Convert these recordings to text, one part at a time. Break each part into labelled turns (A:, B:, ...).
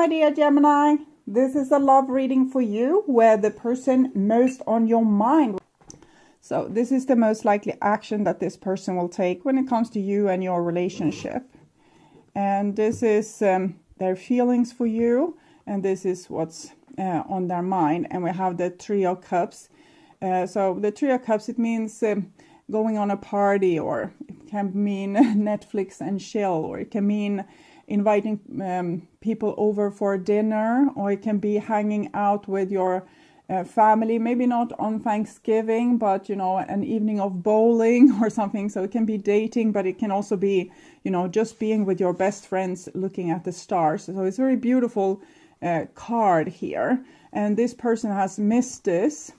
A: my dear Gemini. This is a love reading for you where the person most on your mind. So this is the most likely action that this person will take when it comes to you and your relationship. And this is their feelings for you. And this is what's on their mind. And we have the Three of Cups. So the Three of Cups, it means going on a party, or it can mean Netflix and chill, or it can mean inviting people over for dinner, or it can be hanging out with your family, maybe not on Thanksgiving, but an evening of bowling or something. So it can be dating, but it can also be just being with your best friends looking at the stars. So it's a very beautiful card here, and this person has missed this,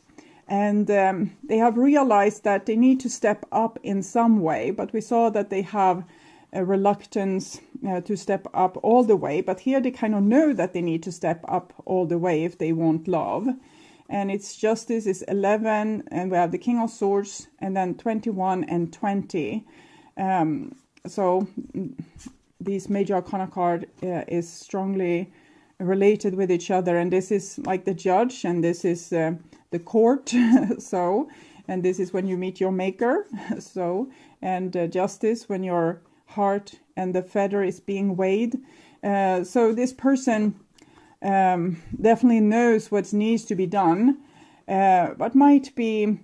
A: and they have realized that they need to step up in some way, but we saw that they have a reluctance to step up all the way, but here they kind of know that they need to step up all the way if they want love. And it's Justice is 11, and we have the King of Swords, and then 21 and 20. So this major arcana card is strongly related with each other, and this is like the judge, and this is the court. So, and this is when you meet your maker. So, and justice when your heart and the feather is being weighed. So this person definitely knows what needs to be done, but might be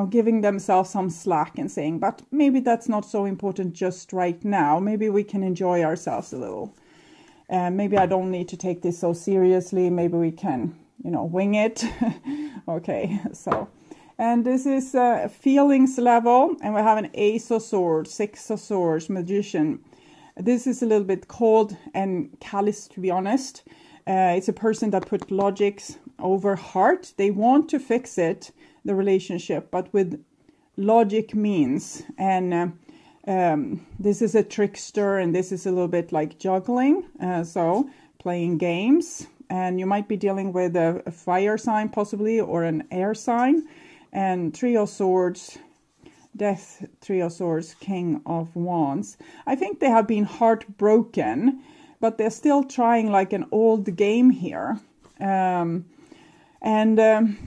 A: giving themselves some slack and saying, but maybe that's not so important just right now. Maybe we can enjoy ourselves a little. Maybe I don't need to take this so seriously. Maybe we can wing it. Okay, so, and this is feelings level, and we have an Ace of Swords, Six of Swords, Magician. This is a little bit cold and callous, to be honest. It's a person that put logics over heart. They want to fix it, the relationship, but with logic means. And this is a trickster, and this is a little bit like juggling. So playing games, and you might be dealing with a fire sign possibly, or an air sign. And Three of Swords, Death, Three of Swords, King of Wands. I think they have been heartbroken, but they're still trying like an old game here.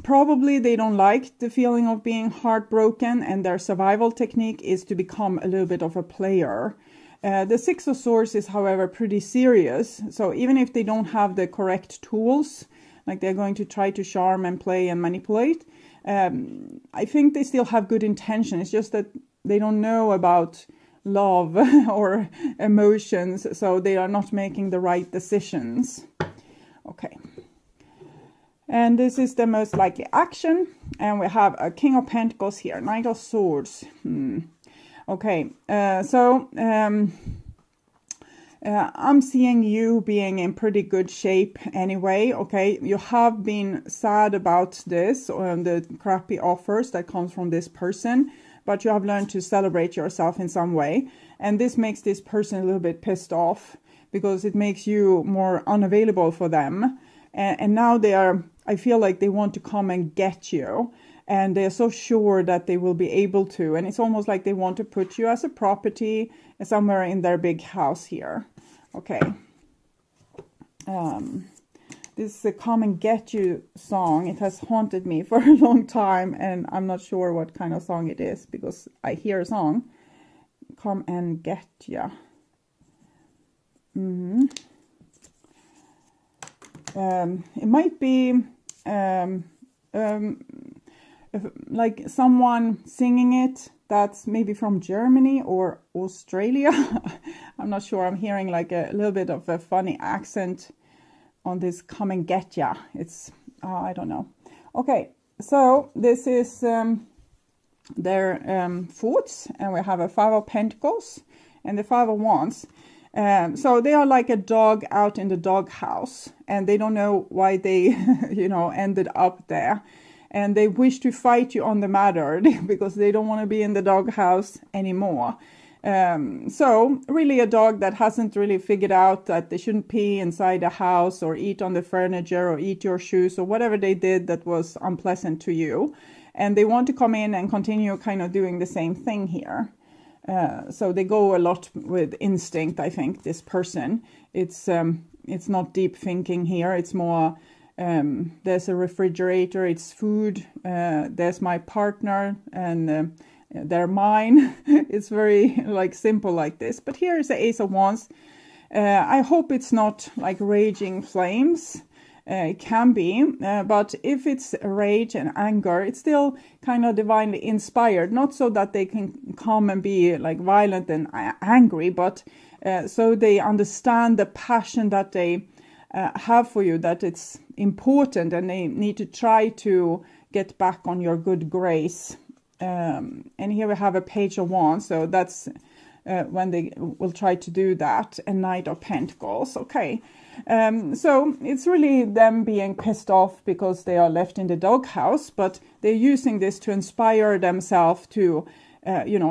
A: Probably they don't like the feeling of being heartbroken, and their survival technique is to become a little bit of a player. The Six of Swords is, however, pretty serious. So even if they don't have the correct tools, like they're going to try to charm and play and manipulate, I think they still have good intention. It's just that they don't know about love or emotions, so they are not making the right decisions. Okay. And this is the most likely action. And we have a King of Pentacles here, Knight of Swords. Okay, I'm seeing you being in pretty good shape anyway. Okay, you have been sad about this, or the crappy offers that comes from this person, but you have learned to celebrate yourself in some way. And this makes this person a little bit pissed off, because it makes you more unavailable for them. And now I feel like they want to come and get you. And they're so sure that they will be able to. And it's almost like they want to put you as a property somewhere in their big house here. Okay. This is a Come and Get You song. It has haunted me for a long time. And I'm not sure what kind of song it is, because I hear a song. Come and Get Ya. It might be like someone singing it that's maybe from Germany or Australia. I'm not sure. I'm hearing like a little bit of a funny accent on this Come and Get Ya. It's, I don't know. Okay, so this is their thoughts, and we have a Five of Pentacles and the Five of Wands. So they are like a dog out in the doghouse, and they don't know why they, ended up there. And they wish to fight you on the matter because they don't want to be in the doghouse anymore. So really a dog that hasn't really figured out that they shouldn't pee inside the house or eat on the furniture or eat your shoes or whatever they did that was unpleasant to you. And they want to come in and continue kind of doing the same thing here. So they go a lot with instinct, I think, this person. It's it's not deep thinking here. It's more, there's a refrigerator, it's food, there's my partner, and they're mine. It's very like simple like this. But here is the Ace of Wands. I hope it's not like raging flames. It can be, but if it's rage and anger, it's still kind of divinely inspired. Not so that they can come and be like violent and angry, but so they understand the passion that they have for you, that it's important, and they need to try to get back on your good grace. And here we have a Page of Wands, so that's when they will try to do that. A Knight of Pentacles. Okay. So it's really them being pissed off because they are left in the doghouse, but they're using this to inspire themselves to,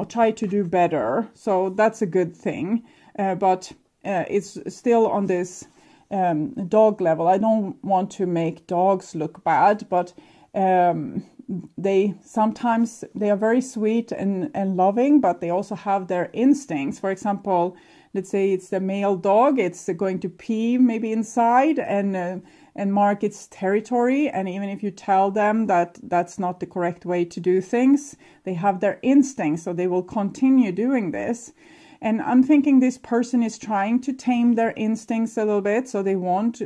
A: try to do better. So that's a good thing. But it's still on this dog level. I don't want to make dogs look bad, but they are very sweet and loving, but they also have their instincts. For example, let's say it's the male dog, it's going to pee maybe inside and mark its territory. And even if you tell them that that's not the correct way to do things, they have their instincts, so they will continue doing this. And I'm thinking this person is trying to tame their instincts a little bit, so they won't,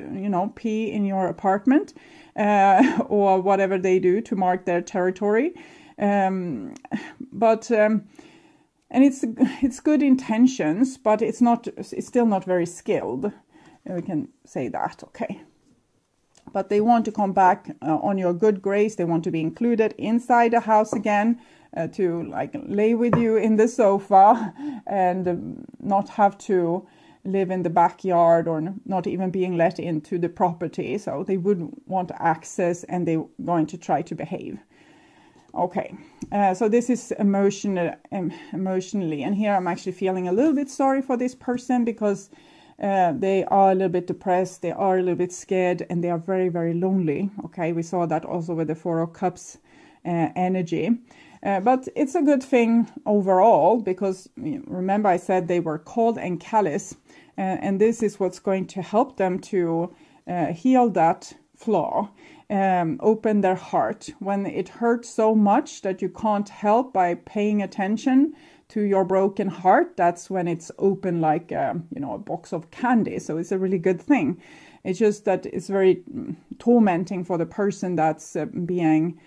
A: pee in your apartment or whatever they do to mark their territory. And it's good intentions, but it's still not very skilled. We can say that, okay. But they want to come back on your good grace. They want to be included inside the house again, to like lay with you in the sofa and not have to live in the backyard or not even being let into the property. So they would want access, and they're going to try to behave. Okay, so this is emotionally, and here I'm actually feeling a little bit sorry for this person, because they are a little bit depressed, they are a little bit scared, and they are very, very lonely. Okay, we saw that also with the Four of Cups energy. But it's a good thing overall, because remember I said they were cold and callous, and this is what's going to help them to heal that flaw. Open their heart. When it hurts so much that you can't help by paying attention to your broken heart, that's when it's open like a box of candy. So it's a really good thing. It's just that it's very tormenting for the person that's being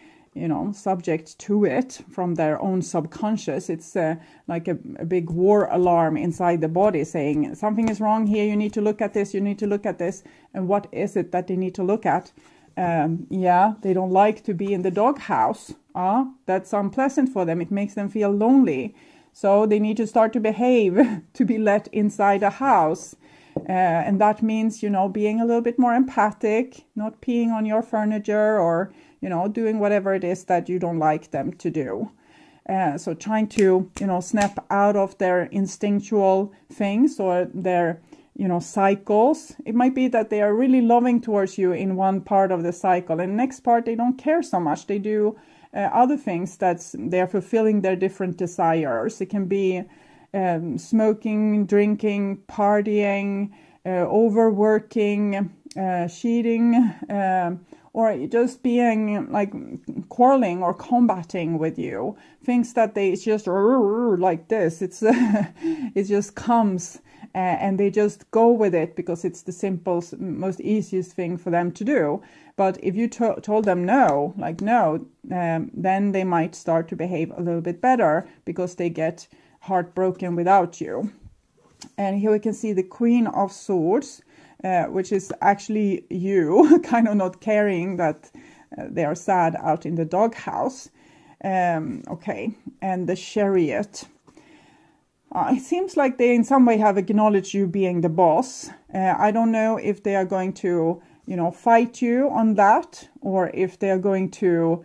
A: subject to it from their own subconscious. It's like a big war alarm inside the body saying something is wrong here, you need to look at this, you need to look at this. And what is it that they need to look at? They don't like to be in the doghouse. That's unpleasant for them. It makes them feel lonely. So they need to start to behave to be let inside a house. And that means, being a little bit more empathic, not peeing on your furniture or, doing whatever it is that you don't like them to do. So trying to, snap out of their instinctual things or their cycles. It might be that they are really loving towards you in one part of the cycle, and next part they don't care so much. They do other things they're fulfilling their different desires. It can be smoking, drinking, partying, overworking, cheating, or just being like quarreling or combating with you. Things that it's just like this. It just comes. And they just go with it because it's the simplest, most easiest thing for them to do. But if you told them no, then they might start to behave a little bit better because they get heartbroken without you. And here we can see the Queen of Swords, which is actually you, kind of not caring that they are sad out in the doghouse. Okay, and the Chariot. It seems like they in some way have acknowledged you being the boss. I don't know if they are going to, fight you on that, or if they are going to,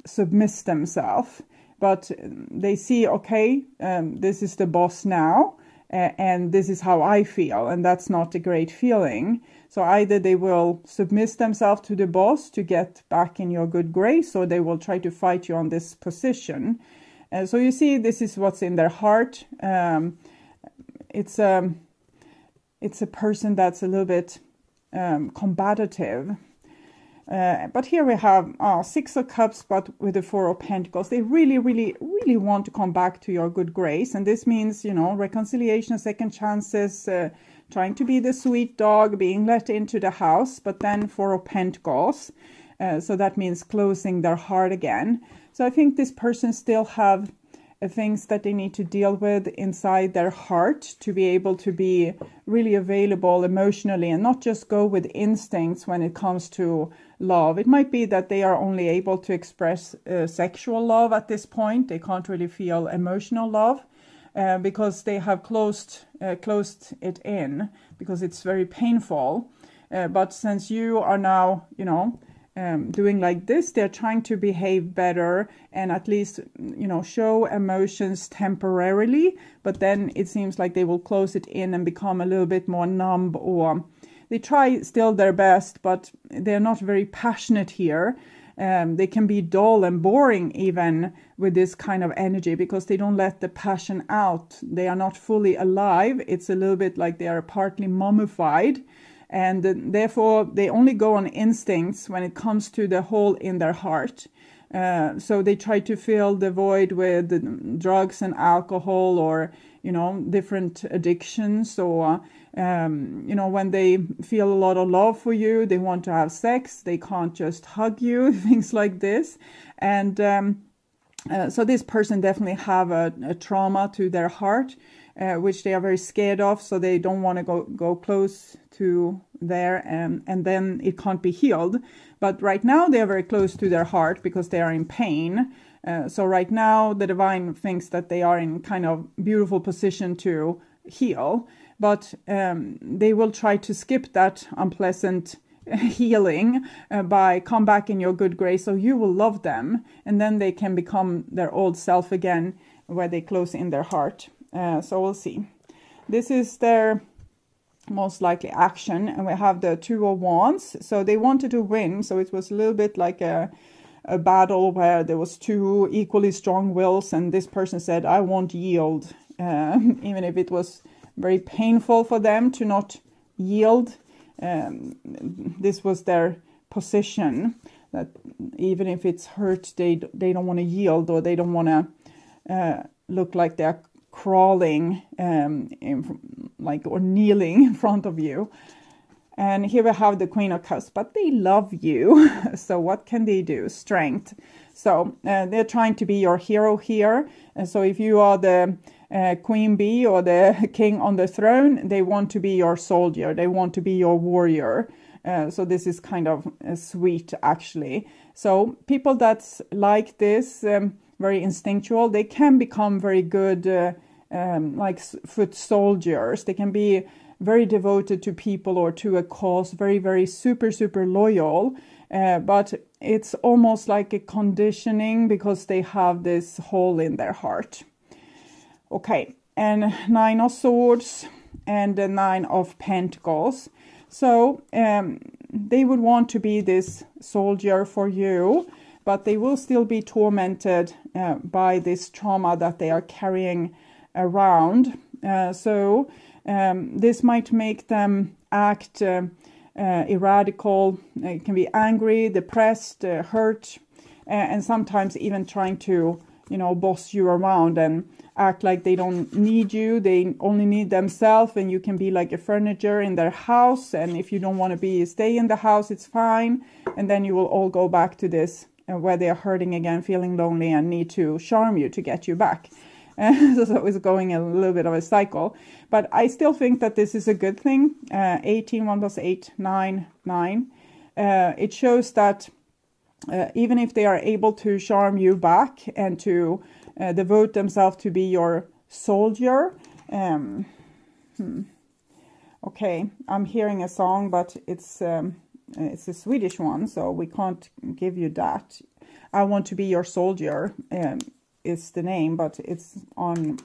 A: submit themselves. But they see, okay, this is the boss now, and this is how I feel, and that's not a great feeling. So either they will submit themselves to the boss to get back in your good grace, or they will try to fight you on this position. So you see, this is what's in their heart. It's it's a person that's a little bit combative. But here we have Six of Cups, but with the Four of Pentacles. They really, really, really want to come back to your good grace. And this means, you know, reconciliation, second chances, trying to be the sweet dog, being let into the house. But then Four of Pentacles. So that means closing their heart again. So I think this person still have things that they need to deal with inside their heart to be able to be really available emotionally and not just go with instincts when it comes to love. It might be that they are only able to express sexual love at this point. They can't really feel emotional love because they have closed it in because it's very painful. But since you are now, you know, doing like this, they're trying to behave better and at least, you know, show emotions temporarily, but then it seems like they will close it in and become a little bit more numb, or they try still their best, but they're not very passionate here. They can be dull and boring even with this kind of energy because they don't let the passion out. They are not fully alive. It's a little bit like they are partly mummified. And therefore, they only go on instincts when it comes to the hole in their heart. So they try to fill the void with drugs and alcohol, or, you know, different addictions. Or, you know, when they feel a lot of love for you, they want to have sex. They can't just hug you, things like this. And so this person definitely have a trauma to their heart. Which they are very scared of, so they don't want to go close to there, and then it can't be healed. But right now they are very close to their heart because they are in pain. So right now the divine thinks that they are in kind of beautiful position to heal, but they will try to skip that unpleasant healing by come back in your good grace, so you will love them, and then they can become their old self again, where they close in their heart. So we'll see. This is their most likely action, and we have the Two of Wands. So they wanted to win, so it was a little bit like a battle where there was two equally strong wills, and this person said, I won't yield, even if it was very painful for them to not yield. This was their position, that even if it's hurt, they don't want to yield, or they don't want to look like they're crawling or kneeling in front of you. And here we have the Queen of Cups, but they love you. So what can they do? Strength. So they're trying to be your hero here. And so if you are the queen bee or the king on the throne, they want to be your soldier. They want to be your warrior. So this is kind of sweet, actually. So people that's like this, very instinctual, they can become very good like foot soldiers. They can be very devoted to people or to a cause, very, very super loyal. But it's almost like a conditioning because they have this hole in their heart. Okay, and Nine of Swords and the Nine of Pentacles. So they would want to be this soldier for you, but they will still be tormented by this trauma that they are carrying around. So this might make them act irradical. It can be angry, depressed, hurt, and sometimes even trying to, you know, boss you around and act like they don't need you. They only need themselves, and you can be like a furniture in their house. And if you don't want to stay in the house, it's fine. And then you will all go back to this where they are hurting again, feeling lonely, and need to charm you to get you back. So it's going a little bit of a cycle. But I still think that this is a good thing. 18, 1 plus 8, 9, 9. It shows that even if they are able to charm you back and to devote themselves to be your soldier. Okay, I'm hearing a song, but it's a Swedish one, so we can't give you that. I Want to Be Your Soldier is the name, but it's on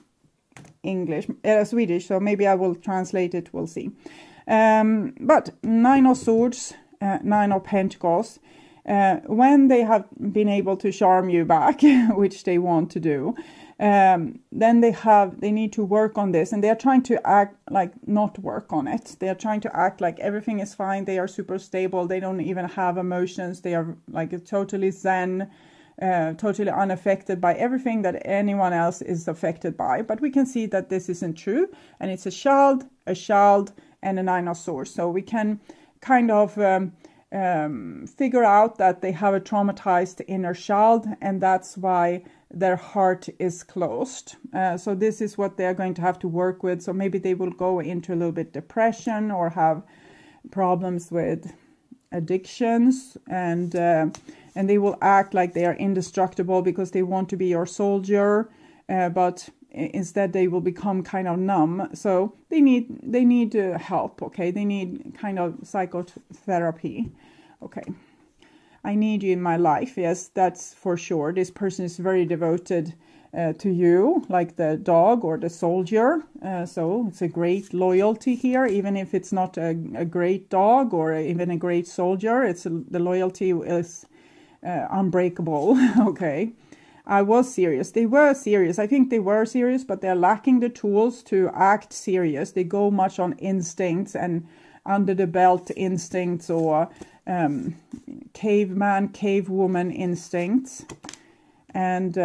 A: English, Swedish, so maybe I will translate it, we'll see. But Nine of Swords, Nine of Pentacles, when they have been able to charm you back, which they want to do, then they need to work on this, and they are trying to act like not work on it. They are trying to act like everything is fine. They are super stable. They don't even have emotions. They are like totally zen, totally unaffected by everything that anyone else is affected by. But we can see that this isn't true, and it's a child, and a 9 of Swords. So we can kind of figure out that they have a traumatized inner child, and that's why their heart is closed. So this is what they're going to have to work with. So maybe they will go into a little bit depression or have problems with addictions, and they will act like they are indestructible because they want to be your soldier, but instead they will become kind of numb. So they need help. Okay, they need kind of psychotherapy. Okay, I need you in my life. Yes, that's for sure. This person is very devoted to you, like the dog or the soldier. So it's a great loyalty here, even if it's not a great dog or even a great soldier. The loyalty is unbreakable. Okay, I was serious. They were serious. I think they were serious, but they're lacking the tools to act serious. They go much on instincts and under the belt instincts, or caveman, cavewoman instincts. And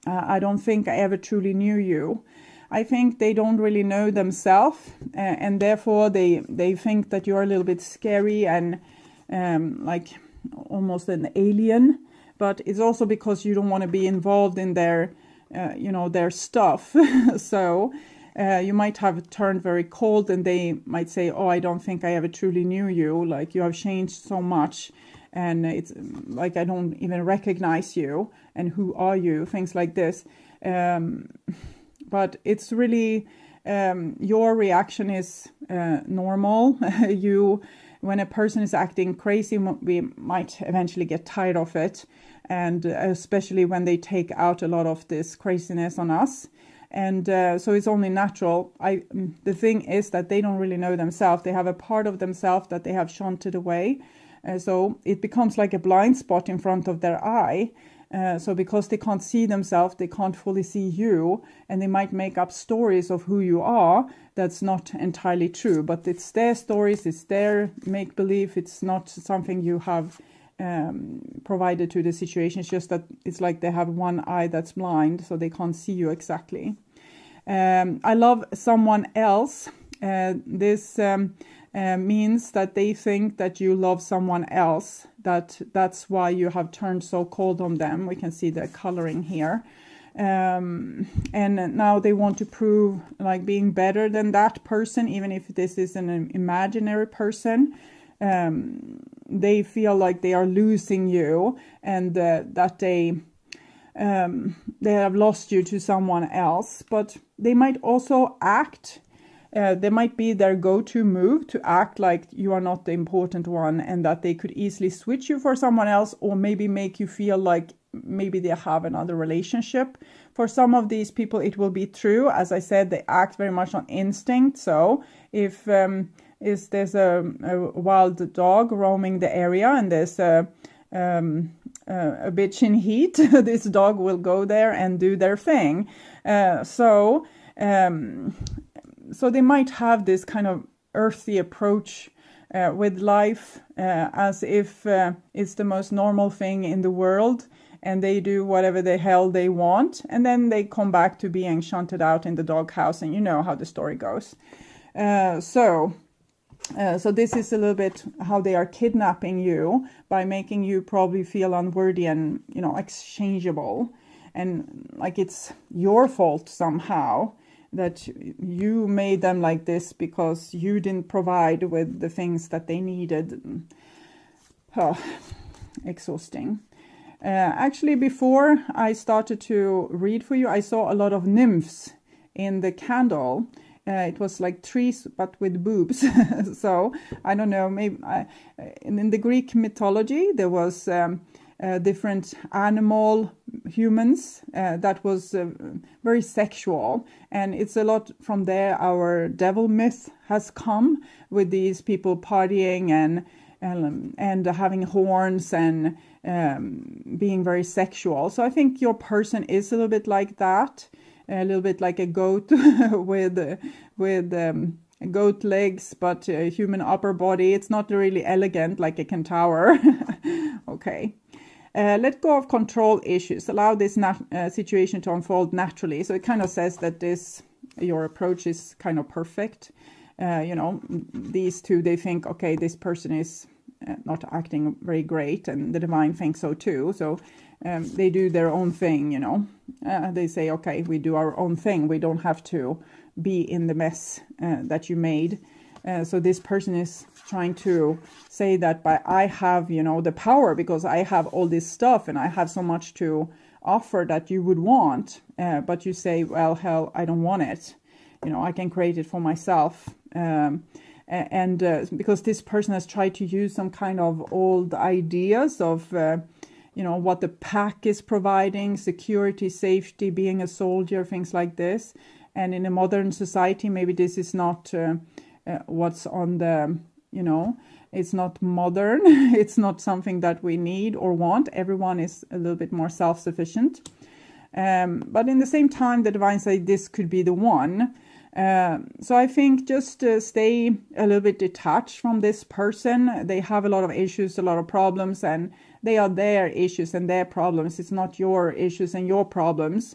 A: I don't think I ever truly knew you. I think they don't really know themselves, and therefore they think that you're a little bit scary and like almost an alien. But it's also because you don't want to be involved in their their stuff. So you might have turned very cold, and they might say, oh, I don't think I ever truly knew you. Like, you have changed so much, and it's like I don't even recognize you, and who are you? Things like this. But it's really, your reaction is normal. When a person is acting crazy, we might eventually get tired of it, and especially when they take out a lot of this craziness on us. And so it's only natural. The thing is that they don't really know themselves. They have a part of themselves that they have shunted away. So it becomes like a blind spot in front of their eye. So because they can't see themselves, they can't fully see you, and they might make up stories of who you are that's not entirely true. But it's their stories, it's their make-believe, it's not something you have provided to the situation. It's just that it's like they have one eye that's blind, so they can't see you exactly. I love someone else. This means that they think that you love someone else. That's why you have turned so cold on them. We can see the coloring here. And now they want to prove like being better than that person, even if this is an imaginary person. They feel like they are losing you, and that they have lost you to someone else. But they might also act. They might be their go-to move to act like you are not the important one, and that they could easily switch you for someone else, or maybe make you feel like maybe they have another relationship. For some of these people, it will be true. As I said, they act very much on instinct. So if there's a wild dog roaming the area, and there's a bitch in heat, this dog will go there and do their thing. So they might have this kind of earthy approach with life, as if it's the most normal thing in the world, and they do whatever the hell they want, and then they come back to being shunted out in the doghouse, and you know how the story goes. So this is a little bit how they are kidnapping you, by making you probably feel unworthy and, exchangeable, and like it's your fault somehow that you made them like this because you didn't provide with the things that they needed. Oh, exhausting. Actually, before I started to read for you, I saw a lot of nymphs in the candle. It was like trees, but with boobs. So I don't know, maybe in the Greek mythology, there was different animal humans that was very sexual, and it's a lot from there our devil myth has come, with these people partying and and having horns and being very sexual. So I think your person is a little bit like that, a little bit like a goat with goat legs, but a human upper body. It's not really elegant like a centaur. Okay. Let go of control issues. Allow this situation to unfold naturally. So it kind of says that your approach is kind of perfect. These two, they think, okay, this person is not acting very great, and the divine thinks so too. So they do their own thing, they say, okay, we do our own thing. We don't have to be in the mess that you made. So this person is trying to say that I have, the power, because I have all this stuff and I have so much to offer that you would want. But you say, well, hell, I don't want it. I can create it for myself. Because this person has tried to use some kind of old ideas of, what the pack is providing, security, safety, being a soldier, things like this. And in a modern society, maybe this is not what's on the, it's not modern. It's not something that we need or want. Everyone is a little bit more self-sufficient. But in the same time, the divine say this could be the one. So I think just stay a little bit detached from this person. They have a lot of issues, a lot of problems, and they are their issues and their problems. It's not your issues and your problems.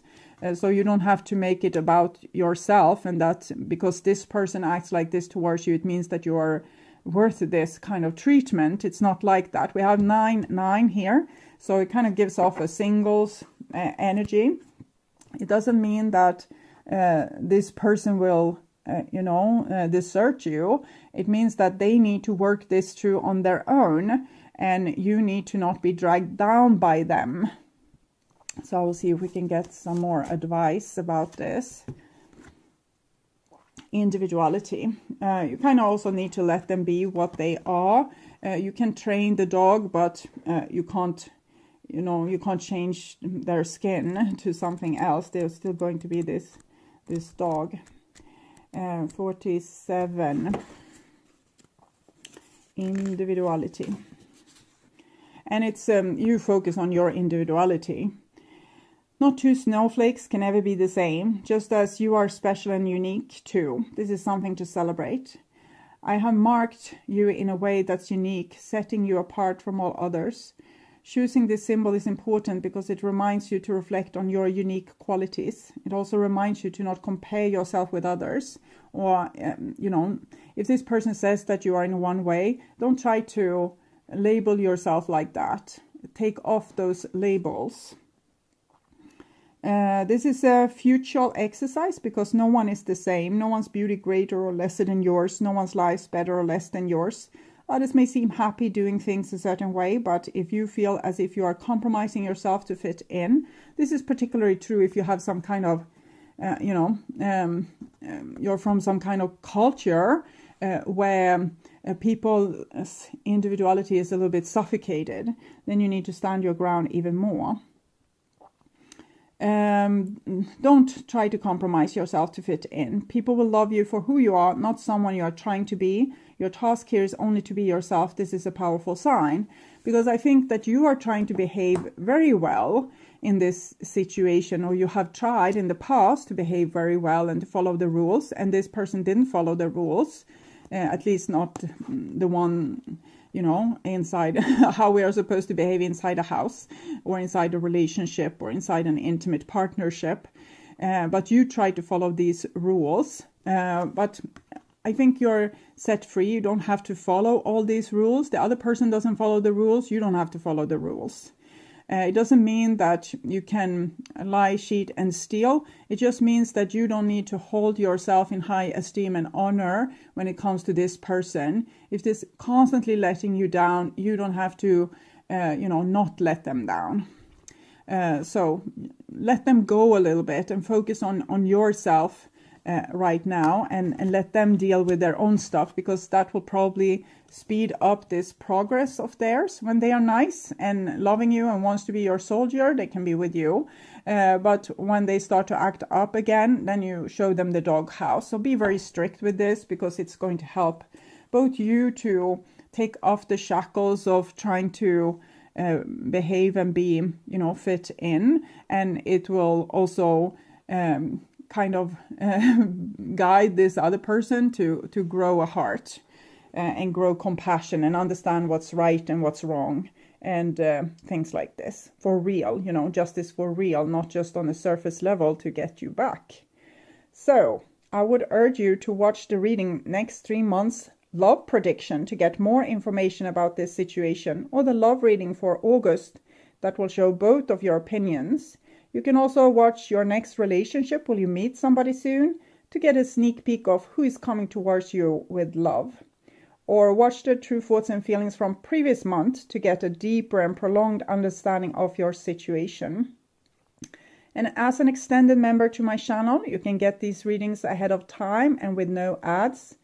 A: So you don't have to make it about yourself, and that because this person acts like this towards you, it means that you are worth this kind of treatment. It's not like that. We have 9 here, so it kind of gives off a singles energy. It doesn't mean that this person will, desert you. It means that they need to work this through on their own, and you need to not be dragged down by them. So we'll see if we can get some more advice about this. Individuality. You kind of also need to let them be what they are. You can train the dog, but you can't, you can't change their skin to something else. They're still going to be this dog. 47. Individuality. And it's you focus on your individuality. Not two snowflakes can ever be the same, just as you are special and unique too. This is something to celebrate. I have marked you in a way that's unique, setting you apart from all others. Choosing this symbol is important because it reminds you to reflect on your unique qualities. It also reminds you to not compare yourself with others. Or, if this person says that you are in one way, don't try to label yourself like that. Take off those labels. This is a futile exercise because no one is the same. No one's beauty greater or lesser than yours. No one's life better or less than yours. Others may seem happy doing things a certain way, but if you feel as if you are compromising yourself to fit in, this is particularly true if you have some kind of, you're from some kind of culture where people's individuality is a little bit suffocated. Then you need to stand your ground even more. Don't try to compromise yourself to fit in. People will love you for who you are, not someone you are trying to be. Your task here is only to be yourself. This is a powerful sign, because I think that you are trying to behave very well in this situation, or you have tried in the past to behave very well and to follow the rules, and this person didn't follow the rules, at least not the one, inside how we are supposed to behave inside a house or inside a relationship or inside an intimate partnership. But you try to follow these rules. But I think you're set free. You don't have to follow all these rules. The other person doesn't follow the rules. You don't have to follow the rules. It doesn't mean that you can lie, cheat, and steal. It just means that you don't need to hold yourself in high esteem and honor when it comes to this person. If this constantly letting you down, you don't have to, not let them down. So let them go a little bit and focus on yourself right now, and let them deal with their own stuff, because that will probably speed up this progress of theirs. When they are nice and loving you and wants to be your soldier, they can be with you. But when they start to act up again, then you show them the doghouse. So be very strict with this, because it's going to help both you to take off the shackles of trying to behave and be, fit in. And it will also kind of guide this other person to grow a heart and grow compassion and understand what's right and what's wrong. And things like this for real, justice for real, not just on a surface level to get you back. So I would urge you to watch the reading next 3 months love prediction to get more information about this situation, or the love reading for August that will show both of your opinions. You can also watch your next relationship, will you meet somebody soon, to get a sneak peek of who is coming towards you with love. Or watch the true thoughts and feelings from previous month to get a deeper and prolonged understanding of your situation. And as an extended member to my channel, you can get these readings ahead of time and with no ads.